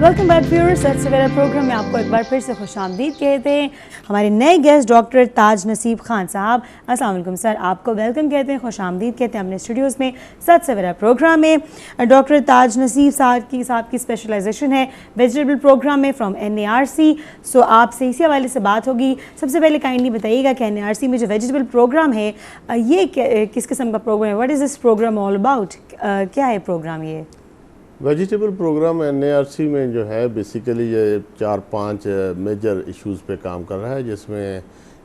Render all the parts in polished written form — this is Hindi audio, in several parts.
वेलकम बैक व्यूअर्स, सच सवेरा प्रोग्राम में आपको एक बार फिर से खुशामदीद कहते हैं। हमारे नए गेस्ट डॉक्टर ताज नसीब खान साहब, अस्सलाम वालेकुम सर, आपको वेलकम कहते हैं, खुशामदीद कहते हैं अपने स्टूडियोज़ में सच सवेरा प्रोग्राम में। डॉक्टर ताज नसीब साहब की स्पेशलाइजेशन है वेजिटेबल प्रोग्राम में फ्रॉम NARC। सो आपसे इसी हवाले से बात होगी। सबसे पहले काइंडली बताइएगा कि NARC में जो वेजिटेबल प्रोग्राम है ये किस किस्म का प्रोग्राम है? What is this program all about? क्या है प्रोग्राम ये? वेजिटेबल प्रोग्राम NARC में जो है बेसिकली ये 4-5 मेजर इश्यूज़ पे काम कर रहा है, जिसमें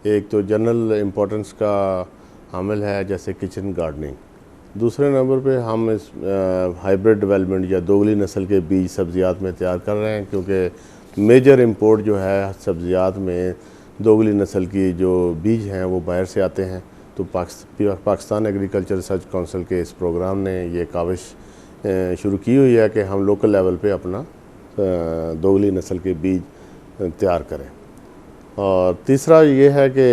एक तो जनरल इम्पोर्टेंस का हामिल है जैसे किचन गार्डनिंग। दूसरे नंबर पे हम इस हाइब्रिड डेवलपमेंट या दोगली नस्ल के बीज सब्जियात में तैयार कर रहे हैं, क्योंकि मेजर इंपोर्ट जो है सब्जियात में दोगली नस्ल की जो बीज हैं वो बाहर से आते हैं। तो पाकिस्तान एग्रीकल्चर रिसर्च काउंसिल के इस प्रोग्राम ने ये काविश शुरू की हुई है कि हम लोकल लेवल पे अपना दोगली नस्ल के बीज तैयार करें। और तीसरा ये है कि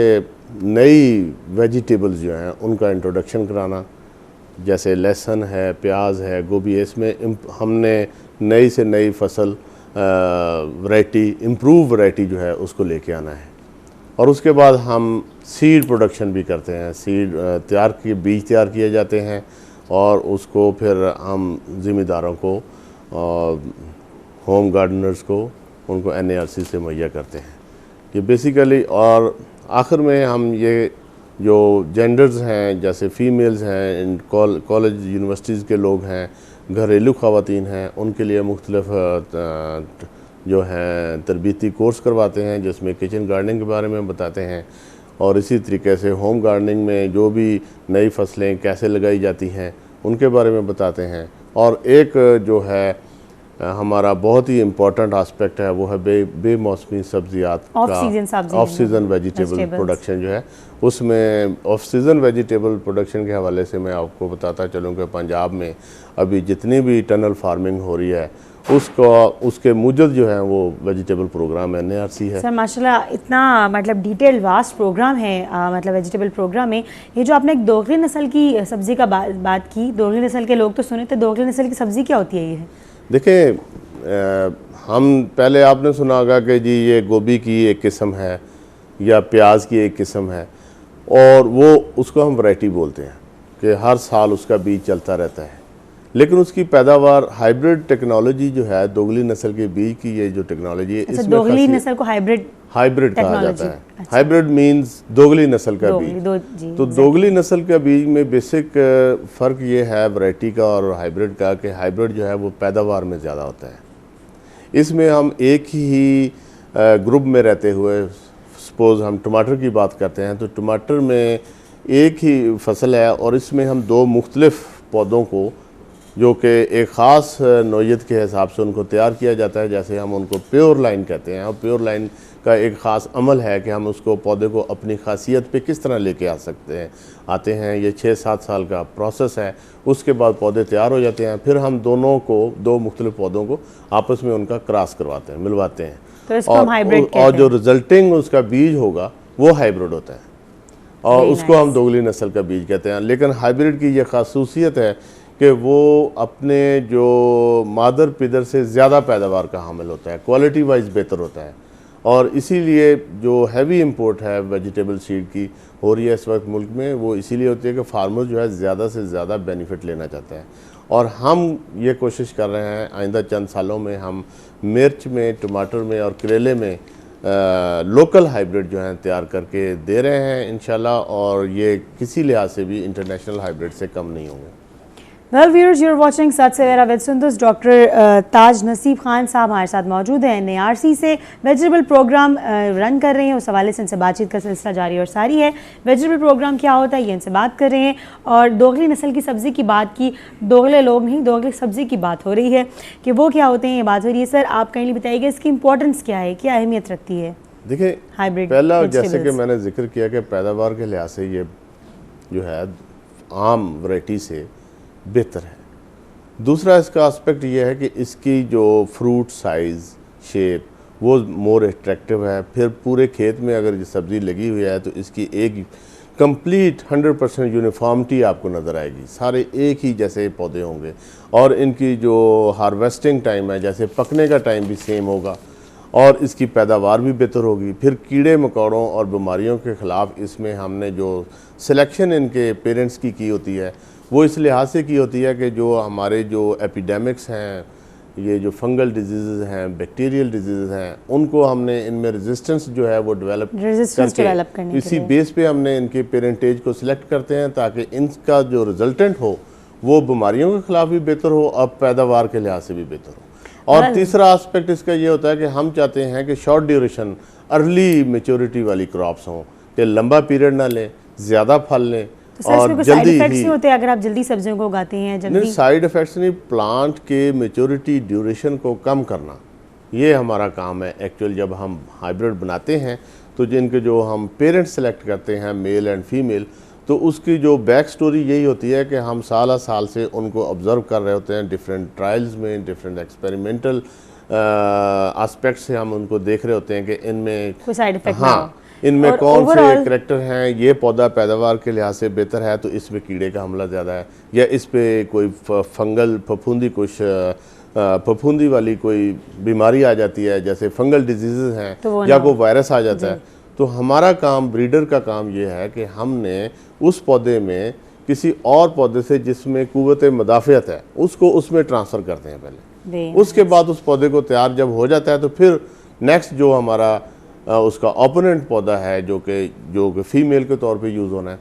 नई वेजिटेबल्स जो हैं उनका इंट्रोडक्शन कराना, जैसे लहसुन है, प्याज है, गोभी है। इसमें हमने नई से नई फसल वैरायटी, इम्प्रूव वैरायटी जो है उसको लेके आना है। और उसके बाद हम सीड प्रोडक्शन भी करते हैं। सीड बीज तैयार किए जाते हैं और उसको फिर हम ज़िम्मेदारों को, होम गार्डनर्स को, उनको NARC से मुहैया करते हैं ये बेसिकली। और आखिर में हम ये जो जेंडर्स हैं, जैसे फ़ीमेल्स हैं, कॉलेज यूनिवर्सिटीज़ के लोग हैं, घरेलू ख़वातीन हैं, उनके लिए मुख्तलिफ जो हैं तरबियती कोर्स करवाते हैं, जिसमें किचन गार्डनिंग के बारे में बताते हैं। और इसी तरीके से होम गार्डनिंग में जो भी नई फसलें कैसे लगाई जाती हैं उनके बारे में बताते हैं। और एक जो है हमारा बहुत ही इम्पोर्टेंट आस्पेक्ट है वो है बेमौसमी सब्जियात का ऑफ सीज़न वेजिटेबल प्रोडक्शन जो है। उसमें ऑफ सीज़न वेजिटेबल प्रोडक्शन के हवाले से मैं आपको बताता चलूँ कि पंजाब में अभी जितनी भी टनल फार्मिंग हो रही है उसके मूजद जो है वो वेजिटेबल प्रोग्राम NARC है। सर माशाल्लाह, इतना मतलब डिटेल वास्ट प्रोग्राम है मतलब वेजिटेबल प्रोग्राम में। ये जो आपने एक दोगली नस्ल की सब्ज़ी का बात की, दोगली नस्ल के लोग तो सुने थे, दोगली नस्ल की सब्ज़ी क्या होती है ये? देखिए, हम पहले आपने सुना होगा कि जी ये गोभी की एक किस्म है या प्याज की एक किस्म है, और वो उसको हम वैरायटी बोलते हैं कि हर साल उसका बीज चलता रहता है। लेकिन उसकी पैदावार हाइब्रिड टेक्नोलॉजी जो है, दोगली नस्ल के बीज की ये जो टेक्नोलॉजी है, इसमें दोगली नस्ल को हाइब्रिड कहा जाता है। अच्छा। हाइब्रिड मींस दोगली नस्ल का बीज। तो दोगली नस्ल का बीज में बेसिक फ़र्क ये है वैरायटी का और हाइब्रिड का, कि हाइब्रिड जो है वो पैदावार में ज़्यादा होता है। इसमें हम एक ही ग्रुप में रहते हुए, सपोज़ हम टमाटर की बात करते हैं तो टमाटर में एक ही फसल है और इसमें हम दो मुख्तलिफ पौधों को, जो कि एक ख़ास नौइयत के हिसाब से उनको तैयार किया जाता है, जैसे हम उनको प्योर लाइन कहते हैं। और प्योर लाइन का एक ख़ास अमल है कि हम उसको पौधे को अपनी खासियत पे किस तरह लेके आते हैं। ये 6-7 साल का प्रोसेस है। उसके बाद पौधे तैयार हो जाते हैं, फिर हम दो मुख्तलिफ पौधों को आपस में उनका क्रॉस करवाते हैं, मिलवाते हैं। तो इसको हम हाइब्रिड कहते हैं। और जो रिजल्टिंग उसका बीज होगा वो हाइब्रिड होता है और उसको हम दोगली नस्ल का बीज कहते हैं। लेकिन हाइब्रिड की यह खासूसियत है कि वो अपने जो मादर पिदर से ज़्यादा पैदावार का हामिल होता है, क्वालिटी वाइज बेहतर होता है। और इसीलिए जो हैवी इंपोर्ट है वेजिटेबल सीड की हो रही है इस वक्त मुल्क में, वो इसीलिए होती है कि फार्मर जो है ज़्यादा से ज़्यादा बेनिफिट लेना चाहते हैं। और हम ये कोशिश कर रहे हैं आइंदा चंद सालों में हम मिर्च में, टमाटर में और करेले में लोकल हाइब्रिड जो हैं तैयार करके दे रहे हैं इंशाल्लाह, और ये किसी लिहाज से भी इंटरनेशनल हाइब्रिड से कम नहीं होंगे। Well viewers, you are watching Sach Savera with Sundus. Doctor Taj Naseeb Khan साहब हमारे साथ मौजूद हैं। NARC से वेजिटेबल प्रोग्राम रन कर रहे हैं, उस हवाले से इनसे बातचीत का सिलसिला जारी और सारी है। वेजिटेबल प्रोग्राम क्या होता है ये इनसे बात कर रहे हैं। और दोगली नस्ल की सब्ज़ी की बात की, दोगले लोग नहीं, दोगली सब्ज़ी की बात हो रही है कि वो क्या होते हैं, ये बात हो रही है। सर आप काइंडली बताइएगा इसकी इंपॉर्टेंस क्या है, क्या अहमियत रखती है? देखिए, हाइब्रिड पहला जैसे कि मैंने जिक्र किया कि पैदावार के लिहाज से ये जो है आम वैरायटी से बेहतर है। दूसरा इसका एस्पेक्ट ये है कि इसकी जो फ्रूट साइज़, शेप वो मोर अट्रैक्टिव है। फिर पूरे खेत में अगर ये सब्ज़ी लगी हुई है तो इसकी एक कंप्लीट 100% यूनिफॉर्मिटी आपको नज़र आएगी, सारे एक ही जैसे पौधे होंगे और इनकी जो हार्वेस्टिंग टाइम है, जैसे पकने का टाइम भी सेम होगा और इसकी पैदावार भी बेहतर होगी। फिर कीड़े मकोड़ों और बीमारियों के ख़िलाफ़ इसमें हमने जो सिलेक्शन इनके पेरेंट्स की होती है वो इस लिहाज से की होती है कि जो हमारे जो एपिडेमिक्स हैं, ये जो फंगल डिजीज़ हैं, बैक्टीरियल डिजीज़ हैं, उनको हमने इनमें रेजिस्टेंस जो है वो डेवलप करके इसी बेस पे हमने इनके पेरेंटेज को सिलेक्ट करते हैं ताकि इनका जो रिजल्टेंट हो वो बीमारियों के ख़िलाफ़ भी बेहतर हो और पैदावार के लिहाज से भी बेहतर हो। और तीसरा एस्पेक्ट इसका ये होता है कि हम चाहते हैं कि शॉर्ट ड्यूरेशन अर्ली मेच्योरिटी वाली क्रॉप्स हों, कि लंबा पीरियड ना लें, ज़्यादा फल लें और जल्दी ही होते हैं अगर आप जल्दी सब्जियों को उगाते हैं। जल्दी साइड इफ़ेक्ट्स नहीं, प्लांट के मेच्योरिटी ड्यूरेशन को कम करना, ये हमारा काम है एक्चुअल। जब हम हाइब्रिड बनाते हैं तो जिनके जो हम पेरेंट्स सेलेक्ट करते हैं, मेल एंड फीमेल, तो उसकी जो बैक स्टोरी यही होती है कि हम साल से उनको ऑब्ज़र्व कर रहे होते हैं, डिफरेंट ट्रायल्स में, डिफरेंट एक्सपेरिमेंटल एस्पेक्ट से हम उनको देख रहे होते हैं कि इनमें कोई साइड इफेक्ट ना हो, इनमें कौन से करैक्टर हैं, ये पौधा पैदावार के लिहाज से बेहतर है तो इसमें कीड़े का हमला ज़्यादा है, या इस पे कोई फंगल फफूंदी वाली कोई बीमारी आ जाती है, जैसे फंगल डिजीज़ हैं तो या कोई वायरस आ जाता है। तो हमारा काम, ब्रीडर का काम ये है कि हमने उस पौधे में किसी और पौधे से जिसमें कुव्वत मदाफ़ियत है उसको उसमें ट्रांसफ़र करते हैं पहले, उसके बाद उस पौधे को तैयार जब हो जाता है तो फिर नेक्स्ट जो हमारा उसका ओपोनेंट पौधा है जो कि फीमेल के तौर पे यूज़ होना है,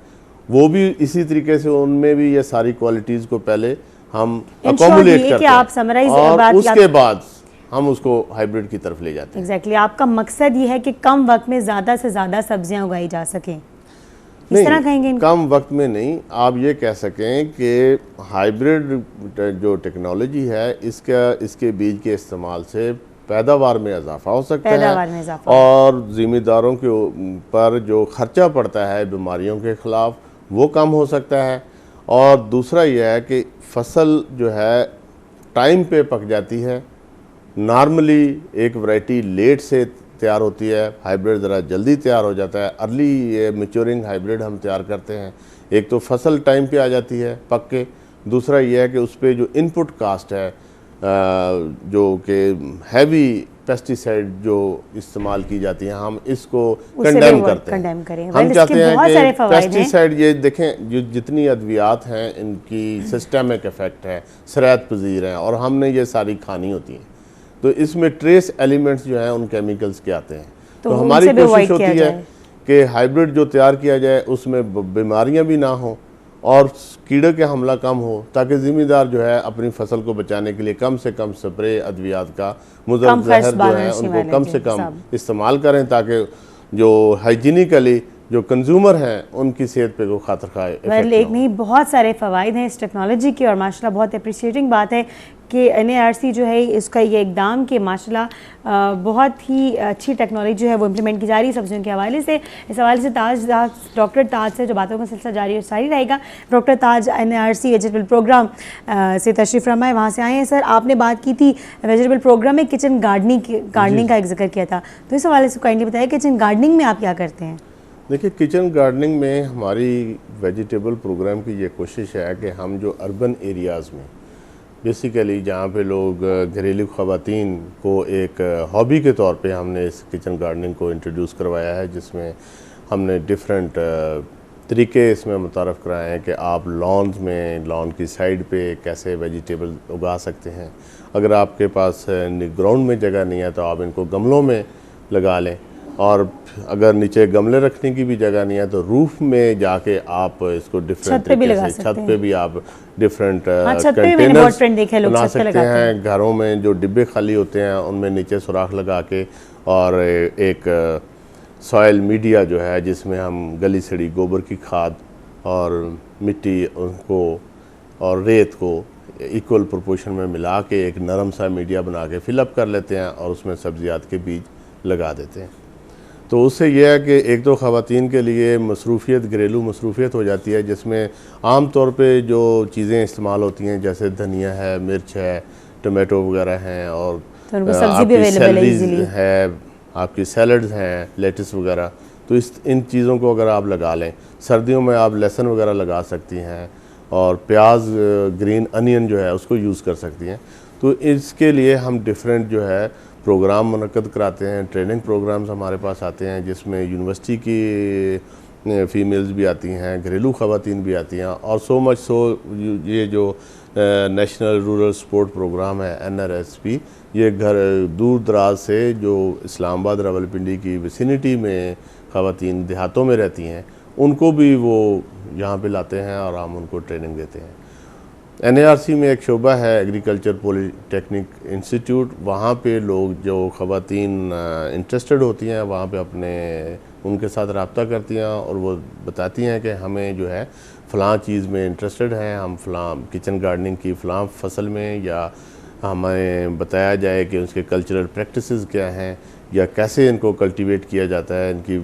वो भी इसी तरीके से उनमें भी ये सारी क्वालिटीज़ को पहले हम अकोमोडेट करते हैं और उसके बाद हम उसको हाइब्रिड की तरफ ले जाते हैं। एग्जैक्टली आपका मकसद ये है कि कम वक्त में ज़्यादा से ज़्यादा सब्जियां उगाई जा सकें, इस तरह कहेंगे इनको? कम वक्त में नहीं, आप ये कह सकें कि हाइब्रिड जो टेक्नोलॉजी है इसके बीज के इस्तेमाल से पैदावार में इजाफा हो सकता है और ज़िम्मेदारों के ऊपर जो खर्चा पड़ता है बीमारियों के ख़िलाफ़ वो कम हो सकता है। और दूसरा यह है कि फसल जो है टाइम पे पक जाती है। नॉर्मली एक वैरायटी लेट से तैयार होती है, हाइब्रिड ज़रा जल्दी तैयार हो जाता है। अर्ली ये मैच्योरिंग हाइब्रिड हम तैयार करते हैं, एक तो फसल टाइम पे आ जाती है पक के, दूसरा यह है कि उस पर जो इनपुट कास्ट है जो कि हैवी पेस्टिसाइड जो इस्तेमाल की जाती हैं, हम इसको कंडेम करते हैं। हम चाहते हैं कि पेस्टिसाइड, ये देखें जो जितनी अद्वियात हैं इनकी सिस्टमिक इफेक्ट है, सरायत पजीर हैं और हमने ये सारी खानी होती हैं, तो इसमें ट्रेस एलिमेंट्स जो हैं उन केमिकल्स के आते हैं। तो हमारी कोशिश होती है कि हाइब्रिड जो तैयार किया जाए उसमें बीमारियां भी ना हो और कीड़े के हमला कम हो, ताकि ज़िम्मेदार जो है अपनी फसल को बचाने के लिए कम से कम स्प्रे अद्वियात का मुज़र जहर जो है उनको कम से कम इस्तेमाल करें, ताकि जो हाइजीनिकली जो कंज्यूमर हैं उनकी सेहत पे को खातर खाए। एक नहीं, बहुत सारे फ़वाइद हैं इस टेक्नोलॉजी के और माशाल्लाह बहुत अप्रिशिएटिंग बात है कि NARC जो है इसका ये इकदाम कि माशाल्लाह बहुत ही अच्छी टेक्नोलॉजी जो है वो इम्प्लीमेंट की जा रही है सब्जियों के हवाले से। इस हवाले से डॉक्टर ताज से जो बातों का सिलसिला जारी और सारी रहेगा। डॉक्टर ताज NARC वेजिटेबल प्रोग्राम से तशरीफ़ फरमाए, वहाँ से आए हैं। सर, आपने बात की थी वेजिटेबल प्रोग्राम में किचन गार्डनिंग का एक जिक्र किया था, तो इस हवाले से काइंडली बताइए किचन गार्डनिंग में आप क्या करते हैं? देखिए, किचन गार्डनिंग में हमारी वेजिटेबल प्रोग्राम की ये कोशिश है कि हम जो अर्बन एरियाज़ में बेसिकली जहाँ पे लोग घरेलू ख़वातीन को एक हॉबी के तौर पे हमने इस किचन गार्डनिंग को इंट्रोड्यूस करवाया है, जिसमें हमने डिफरेंट तरीके इसमें मुतारफ़ कराए हैं कि आप लॉन्स में, लॉन की साइड पे कैसे वेजिटेबल उगा सकते हैं। अगर आपके पास ग्राउंड में जगह नहीं है तो आप इनको गमलों में लगा लें, और अगर नीचे गमले रखने की भी जगह नहीं है तो रूफ में जाके आप इसको डिफरेंट तरीके से छत पे भी आप डिफरेंट कंटेनर्स बना सकते हैं। घरों में जो डिब्बे खाली होते हैं उनमें नीचे सुराख लगा के और एक सॉइल मीडिया जो है जिसमें हम गली सड़ी गोबर की खाद और मिट्टी उनको और रेत को इक्वल प्रोपोर्शन में मिला के एक नरम सा मीडिया बना के फिलअप कर लेते हैं और उसमें सब्जियात के बीज लगा देते हैं। तो उससे यह है कि एक तो ख़वातीन के लिए मसरूफ़ियत, घरेलू मसरूफ़ियत हो जाती है, जिसमें आम तौर पे जो चीज़ें इस्तेमाल होती हैं जैसे धनिया है, मिर्च है, टमाटो वगैरह हैं और आपकी सैलरीज है, आपकी सैलड्स हैं, लेटस वगैरह, तो इन चीज़ों को अगर आप लगा लें, सर्दियों में आप लहसुन वगैरह लगा सकती हैं और प्याज ग्रीन अनियन जो है उसको यूज़ कर सकती हैं। तो इसके लिए हम डिफरेंट जो है प्रोग्राम मुनक्कद कराते हैं, ट्रेनिंग प्रोग्राम्स हमारे पास आते हैं जिसमें यूनिवर्सिटी की फ़ीमेल्स भी आती हैं, घरेलू ख़वातीन भी आती हैं और सो मच सो ये जो नेशनल रूरल सपोर्ट प्रोग्राम है NRSP, ये घर दूर दराज से जो इस्लामाबाद रावलपिंडी की विसिनिटी में ख़वातीन देहातों में रहती हैं उनको भी वो यहाँ पे लाते हैं और हम उनको ट्रेनिंग देते हैं। NARC में एक शोबा है एग्रीकल्चर पॉलिटेक्निक इंस्टीट्यूट, वहाँ पे लोग जो ख़वातीन इंटरेस्टेड होती हैं वहाँ पे अपने उनके साथ रब्ता करती हैं और वो बताती हैं कि हमें जो है फ़लाँ चीज़ में इंटरेस्टेड हैं, हम फ़लाँ किचन गार्डनिंग की फ़लाँ फसल में, या हमें बताया जाए कि उसके कल्चरल प्रैक्टिसेस क्या हैं या कैसे इनको कल्टीवेट किया जाता है, इनकी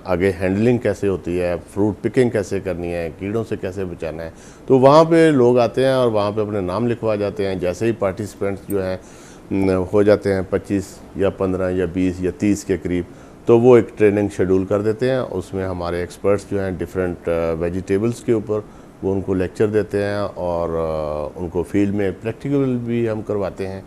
आगे हैंडलिंग कैसे होती है, फ्रूट पिकिंग कैसे करनी है, कीड़ों से कैसे बचाना है। तो वहाँ पे लोग आते हैं और वहाँ पे अपने नाम लिखवा जाते हैं। जैसे ही पार्टिसिपेंट्स जो हैं हो जाते हैं 25 या 15 या 20 या 30 के करीब, तो वो एक ट्रेनिंग शेड्यूल कर देते हैं। उसमें हमारे एक्सपर्ट्स जो हैं डिफरेंट वेजिटेबल्स के ऊपर वो उनको लेक्चर देते हैं और उनको फील्ड में प्रैक्टिकल भी हम करवाते हैं।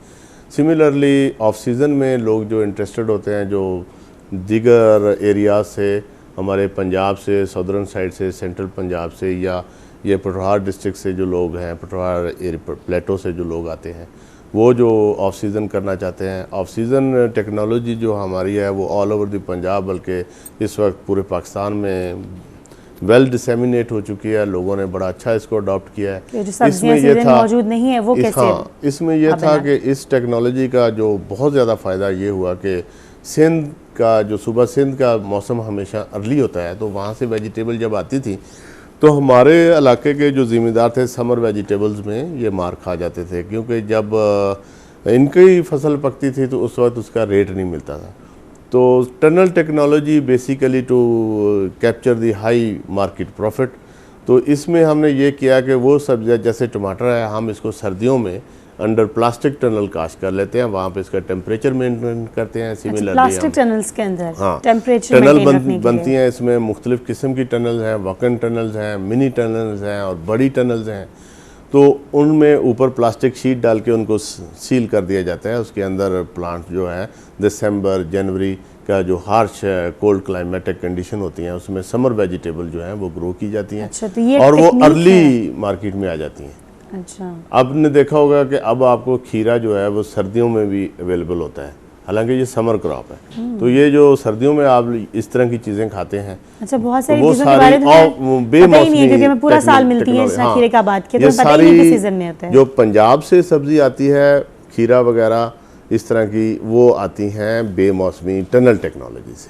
सिमिलरली ऑफ सीज़न में लोग जो इंटरेस्टेड होते हैं, जो दीगर एरियाज से, हमारे पंजाब से, सदर्न साइड से, सेंट्रल पंजाब से, या ये पठवार डिस्ट्रिक्ट से जो लोग हैं, पठवार प्लेटो से जो लोग आते हैं, वो जो ऑफ सीज़न करना चाहते हैं। ऑफ सीज़न टेक्नोलॉजी जो हमारी है वो ऑल ओवर द पंजाब, बल्कि इस वक्त पूरे पाकिस्तान में वेल डिसेमिनेट हो चुकी है। लोगों ने बड़ा अच्छा इसको अडॉप्ट किया है। इसमें ये था मौजूद नहीं है वो कैसे? इसमें यह था कि इस टेक्नोलॉजी का जो बहुत ज़्यादा फ़ायदा ये हुआ कि सिंध का जो सुबह सिंध का मौसम हमेशा अर्ली होता है, तो वहाँ से वेजिटेबल जब आती थी तो हमारे इलाके के जो ज़िम्मेदार थे समर वेजिटेबल्स में ये मार खा जाते थे, क्योंकि जब इनकी फसल पकती थी तो उस वक्त उसका रेट नहीं मिलता था। तो tunnel technology basically to capture the high market profit. तो इसमें हमने ये किया कि वो सब्जियां जैसे टमाटर है, हम इसको सर्दियों में अंडर प्लास्टिक टनल कास्ट कर लेते हैं, वहाँ पे इसका टेम्परेचर मेंटेन करते हैं। सिमिलरली प्लास्टिक टनल्स के अंदर हाँ टेम्परेचर टनल बनती हैं। इसमें मुख्तलिफ किस्म की टनल्स हैं, वॉकन टनल्स हैं, मिनी टनल्स हैं और बड़ी टनल्स हैं। तो उनमें ऊपर प्लास्टिक शीट डाल के उनको सील कर दिया जाता है। उसके अंदर प्लांट जो है दिसंबर जनवरी का जो हार्श कोल्ड क्लाइमेटिक कंडीशन होती हैं उसमें समर वेजिटेबल जो हैं वो ग्रो की जाती हैं। अच्छा, तो ये और वो अर्ली मार्केट में आ जाती हैं। अच्छा, आपने देखा होगा कि अब आपको खीरा जो है वो सर्दियों में भी अवेलेबल होता है, हालांकि ये समर क्रॉप है। तो ये जो सर्दियों में आप इस तरह की चीज़ें खाते हैं, अच्छा, बहुत सारी वो चीज़ों के बारे में बेमौसमी, क्योंकि मैं पूरा साल मिलती है खीरे का बात किया, तो पता ही नहीं कि सीजन में होता है। जो पंजाब से सब्जी आती है खीरा वगैरह इस तरह की, वो आती हैं बेमौसमी टनल टेक्नोलॉजी से।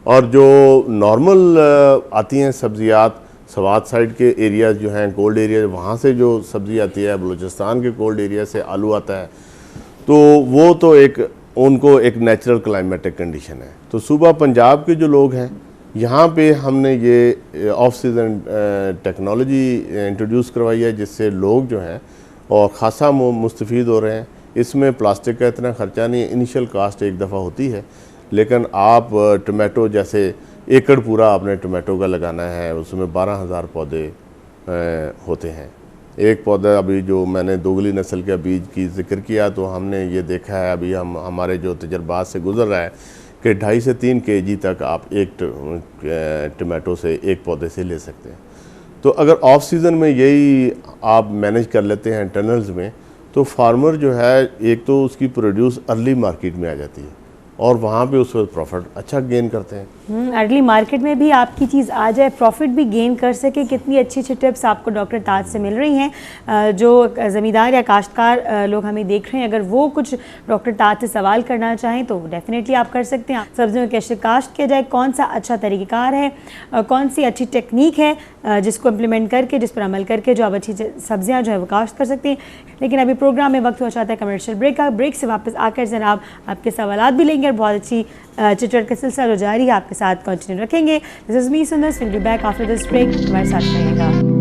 और जो नॉर्मल आती हैं सब्जियात, सवात साइड के एरियाज जो हैं कोल्ड एरिया, वहाँ से जो सब्ज़ी आती है, बलूचिस्तान के कोल्ड एरिया से आलू आता है, तो वो तो उनको एक नेचुरल क्लाइमेटिक कंडीशन है। तो सूबा पंजाब के जो लोग हैं यहाँ पे हमने ये ऑफ सीज़न टेक्नोलॉजी इंट्रोड्यूस करवाई है, जिससे लोग जो हैं और ख़ासा मुस्तफ़ीद हो रहे हैं। इसमें प्लास्टिक का इतना ख़र्चा नहीं है, इनिशियल कास्ट एक दफ़ा होती है, लेकिन आप टमाटो जैसे एकड़ पूरा आपने टमाटो का लगाना है, उसमें 12,000 पौधे होते हैं। एक पौधा अभी जो मैंने दोगली नस्ल के बीज की जिक्र किया, तो हमने ये देखा है अभी हमारे जो तजर्बात से गुजर रहा है कि 2.5 से 3 kg तक आप एक टमाटो से एक पौधे से ले सकते हैं। तो अगर ऑफ सीज़न में यही आप मैनेज कर लेते हैं टनल्स में, तो फार्मर जो है एक तो उसकी प्रोड्यूस अर्ली मार्केट में आ जाती है और वहाँ पे उस वक्त प्रॉफिट अच्छा गेन करते हैं। अर्ली मार्केट में भी आपकी चीज़ आ जाए, प्रॉफिट भी गेन कर सके। कितनी अच्छी अच्छी टिप्स आपको डॉक्टर ताज से मिल रही हैं। जो ज़मींदार या काश्तकार लोग हमें देख रहे हैं, अगर वो कुछ डॉक्टर ताज से सवाल करना चाहें तो डेफिनेटली आप कर सकते हैं। सब्जियों कैसे काश्त किया जाए, कौन सा अच्छा तरीक़ाकार है, कौन सी अच्छी टेक्निक है जिसको इम्प्लीमेंट करके, जिस पर अमल करके जो आप अच्छी सब्जियाँ जो है वो काश्त कर सकते हैं। लेकिन अभी प्रोग्राम में वक्त हो जाता है कमर्शियल ब्रेक का। ब्रेक से वापस आकर जनाब आपके सवालात भी लेंगे और बहुत अच्छी चिटचट का सिलसिला जो जारी है आपके साथ कंटिन्यू रखेंगे। This is me Sundar, will be back after this break. हमारे साथ रहिएगा।